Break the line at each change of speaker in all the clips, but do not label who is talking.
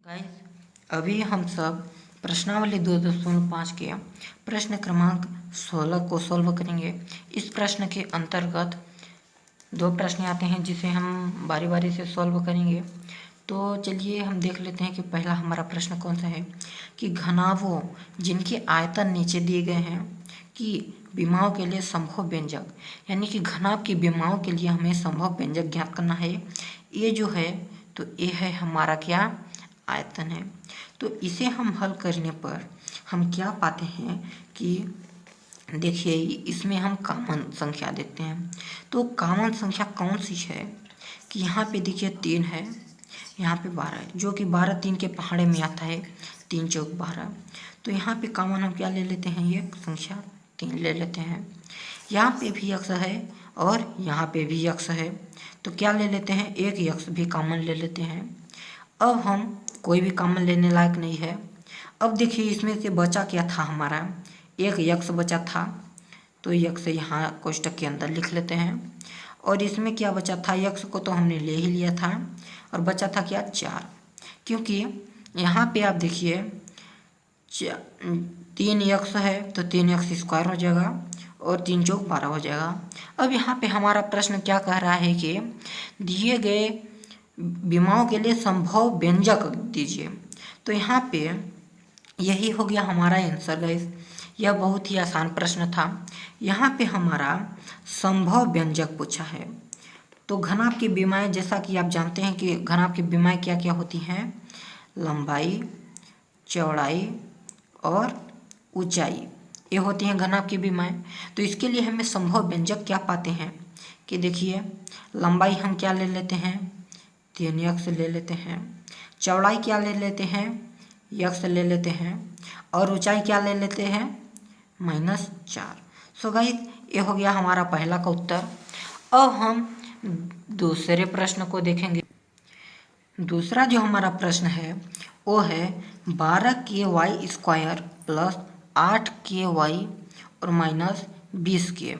Guys, अभी हम सब प्रश्नावली 2.5 के प्रश्न क्रमांक 16 को सॉल्व करेंगे। इस प्रश्न के अंतर्गत दो प्रश्न आते हैं जिसे हम बारी बारी से सॉल्व करेंगे। तो चलिए हम देख लेते हैं कि पहला हमारा प्रश्न कौन सा है कि घनाभों जिनके आयतन नीचे दिए गए हैं कि विमाओं के लिए संभव व्यंजक, यानी कि घनाभ की विमाओं के लिए हमें संभव व्यंजक ज्ञात करना है। ये जो है तो ये है हमारा क्या आयतन है। तो इसे हम हल करने पर हम क्या पाते हैं कि देखिए इसमें हम कॉमन संख्या देखते हैं। तो कॉमन संख्या कौन सी है कि यहाँ पे देखिए 3 है, यहाँ पे 12 है, जो कि 12 3 के पहाड़े में आता है, 3 चौक 12। तो यहाँ पे कॉमन हम क्या ले लेते हैं, ये संख्या 3 ले लेते हैं। यहाँ पे भी यक्ष है और यहाँ पे भी यक्ष है, तो क्या ले लेते हैं, एक यक्ष भी कॉमन ले लेते हैं। अब हम कोई भी कॉमन लेने लायक नहीं है। अब देखिए इसमें से बचा क्या था, हमारा एक यक्ष बचा था, तो यक्ष यहाँ कोष्टक के अंदर लिख लेते हैं। और इसमें क्या बचा था, यक्ष को तो हमने ले ही लिया था और बचा था क्या 4, क्योंकि यहाँ पे आप देखिए 3 यक्ष है तो 3 यक्ष स्क्वायर हो जाएगा और 3 चौक 12 हो जाएगा। अब यहाँ पे हमारा प्रश्न क्या कह रहा है कि दिए गए विमाओं के लिए संभव व्यंजक दीजिए। तो यहाँ पे यही हो गया हमारा आंसर गाइस। यह बहुत ही आसान प्रश्न था। यहाँ पे हमारा संभव व्यंजक पूछा है। तो घनाभ की विमाएं, जैसा कि आप जानते हैं कि घनाभ की विमाएं क्या क्या होती हैं, लंबाई, चौड़ाई और ऊंचाई, ये होती हैं घनाभ की विमाएं। तो इसके लिए हमें संभव व्यंजक क्या पाते हैं कि देखिए लंबाई हम क्या ले लेते हैं, 3 यक्ष ले लेते हैं। चौड़ाई क्या ले लेते हैं, यक्ष ले लेते हैं। और ऊंचाई क्या ले लेते हैं, -4। सो गाइस ये हो गया हमारा पहला का उत्तर। अब हम दूसरे प्रश्न को देखेंगे। दूसरा जो हमारा प्रश्न है वो है 12 प्लस 8 और -20।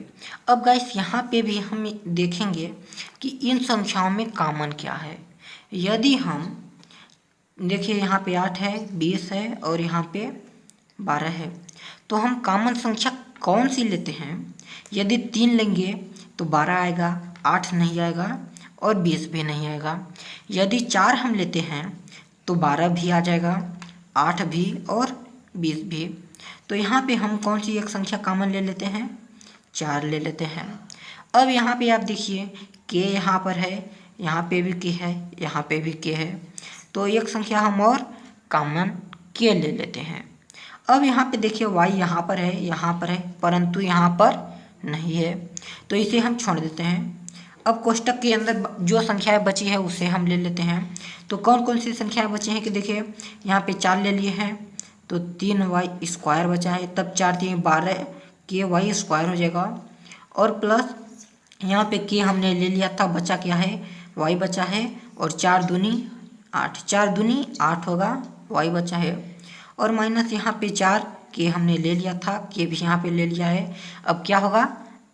अब गाइस यहाँ पे भी हम देखेंगे कि इन संख्याओं में कॉमन क्या है। यदि हम देखिए यहाँ पे 8 है, 20 है और यहाँ पे 12 है, तो हम कॉमन संख्या कौन सी लेते हैं। यदि 3 लेंगे तो 12 आएगा, 8 नहीं आएगा और 20 भी नहीं आएगा। यदि 4 हम लेते हैं तो 12 भी आ जाएगा, 8 भी और 20 भी। तो यहाँ पे हम कौन सी एक संख्या कॉमन ले लेते हैं, 4 ले लेते हैं। अब यहाँ पे आप देखिए के यहाँ पर है, यहाँ पे भी के है, यहाँ पे भी के है, तो एक संख्या हम और कॉमन के ले लेते हैं। अब यहाँ पे देखिए y यहाँ पर है, यहाँ पर है, परंतु यहाँ पर नहीं है, तो इसे हम छोड़ देते हैं। अब कोष्टक के अंदर जो संख्याएं बची है उसे हम ले लेते हैं। तो कौन कौन सी संख्याएं बची हैं कि देखिए यहाँ पे 4 ले लिए हैं तो 3y² बचा है, तब 4 3 12 KY² हो जाएगा। और प्लस यहाँ पे के हमने ले लिया था, बचा क्या है, y बचा है, और 4 दूनी 8, 4 दूनी 8 होगा, y बचा है। और माइनस यहाँ पे 4 के हमने ले लिया था, के भी यहाँ पे ले लिया है। अब क्या होगा,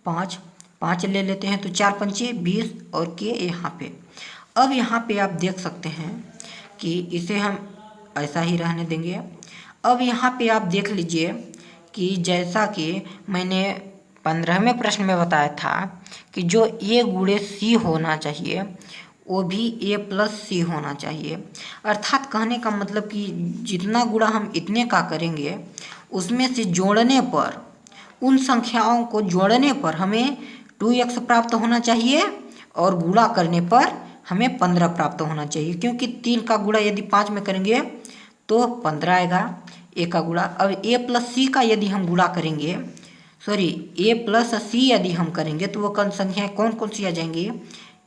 5 ले लेते हैं, तो 4 पंचे 20 और के यहाँ पे। अब यहाँ पे आप देख सकते हैं कि इसे हम ऐसा ही रहने देंगे। अब यहाँ पे आप देख लीजिए कि जैसा कि मैंने 15वें प्रश्न में बताया था कि जो a गुणे c होना चाहिए वो भी a+c होना चाहिए। अर्थात कहने का मतलब कि जितना गुणा हम इतने का करेंगे उसमें से जोड़ने पर, उन संख्याओं को जोड़ने पर हमें 2x प्राप्त होना चाहिए और गुणा करने पर हमें 15 प्राप्त होना चाहिए, क्योंकि 3 का गुणा यदि 5 में करेंगे तो 15 आएगा, a का गुणा। अब a+c का यदि हम गुणा करेंगे, a+c यदि हम करेंगे तो वो कौन संख्याएं कौन कौन सी आ जाएंगी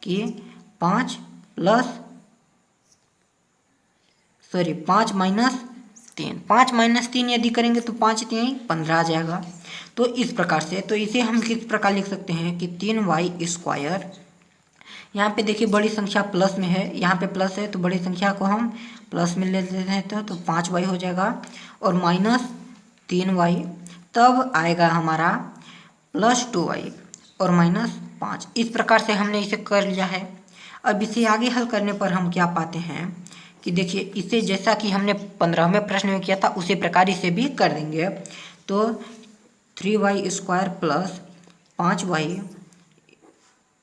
कि 5 माइनस 3 यदि करेंगे तो 5 3 15 आ जाएगा। तो इस प्रकार से, तो इसे हम किस प्रकार लिख सकते हैं कि 3y², यहाँ पे देखिए बड़ी संख्या प्लस में है, यहाँ पे प्लस है तो बड़ी संख्या को हम प्लस में ले लेते हैं तो 5y हो जाएगा, और -3y, तब आएगा हमारा +2y और -5। इस प्रकार से हमने इसे कर लिया है। अब इसे आगे हल करने पर हम क्या पाते हैं कि देखिए इसे जैसा कि हमने 15वें प्रश्न में किया था उसी प्रकार इसे भी कर देंगे। तो 3y² plus 5y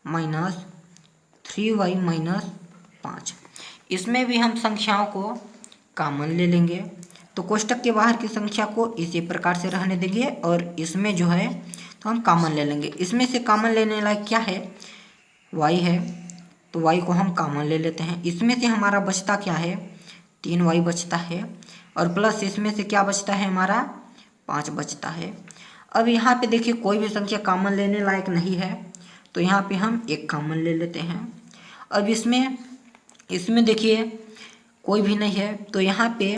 minus 3y minus 5, इसमें भी हम संख्याओं को कॉमन ले लेंगे। तो कोष्टक के बाहर की संख्या को इसी प्रकार से रहने देंगे और इसमें जो है तो हम कॉमन ले लेंगे। इसमें से कॉमन लेने लायक क्या है, y है, तो y को हम कॉमन ले लेते हैं। इसमें से हमारा बचता क्या है, 3y बचता है, और प्लस इसमें से क्या बचता है हमारा 5 बचता है। अब यहाँ पे देखिए कोई भी संख्या कॉमन लेने लायक नहीं है, तो यहाँ पे हम एक कॉमन ले लेते हैं। अब इसमें देखिए कोई भी नहीं है, तो यहाँ पे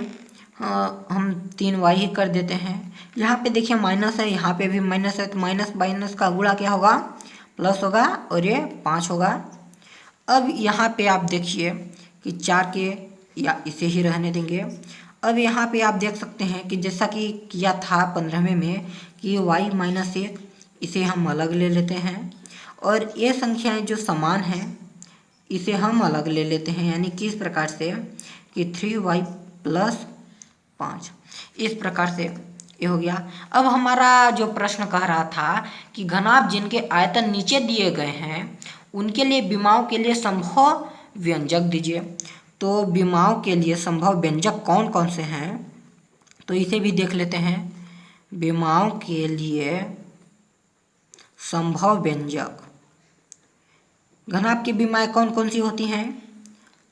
हम 3y ही कर देते हैं। यहाँ पे देखिए माइनस है, यहाँ पे भी माइनस है, तो माइनस माइनस का गुणा क्या होगा, प्लस होगा, और ये 5 होगा। अब यहाँ पे आप देखिए कि 4 के या इसे ही रहने देंगे। अब यहाँ पे आप देख सकते हैं कि जैसा कि किया था 15वें में कि y माइनस 1, इसे हम अलग ले लेते हैं, और ये संख्याएं जो समान हैं इसे हम अलग ले लेते हैं, यानी कि इस प्रकार से कि 3y प्लस 5, इस प्रकार से ये हो गया। अब हमारा जो प्रश्न कह रहा था कि घनाभ जिनके आयतन नीचे दिए गए हैं उनके लिए विमाओं के लिए संभव व्यंजक दीजिए। तो विमाओं के लिए संभव व्यंजक कौन कौन से हैं, तो इसे भी देख लेते हैं। विमाओं के लिए संभव व्यंजक, घनाभ की विमाएं कौन कौन सी होती हैं,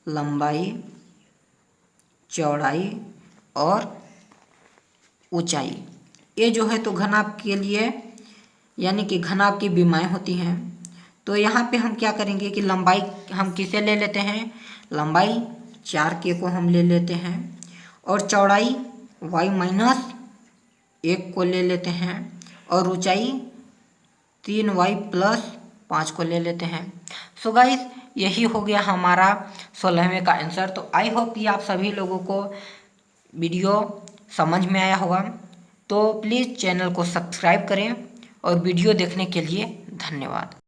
लंबाई, चौड़ाई और ऊंचाई। ये जो है तो घनाभ के लिए यानी कि घनाभ की विमाएं होती हैं। तो यहाँ पे हम क्या करेंगे कि लंबाई हम किसे ले लेते हैं, लंबाई 4k को हम ले लेते हैं, और चौड़ाई y माइनस 1 को ले लेते हैं, और ऊंचाई 3y प्लस 5 को ले लेते हैं। सो गाइस यही हो गया हमारा 16वें का आंसर। तो आई होप कि आप सभी लोगों को वीडियो समझ में आया होगा। तो प्लीज़ चैनल को सब्सक्राइब करें और वीडियो देखने के लिए धन्यवाद।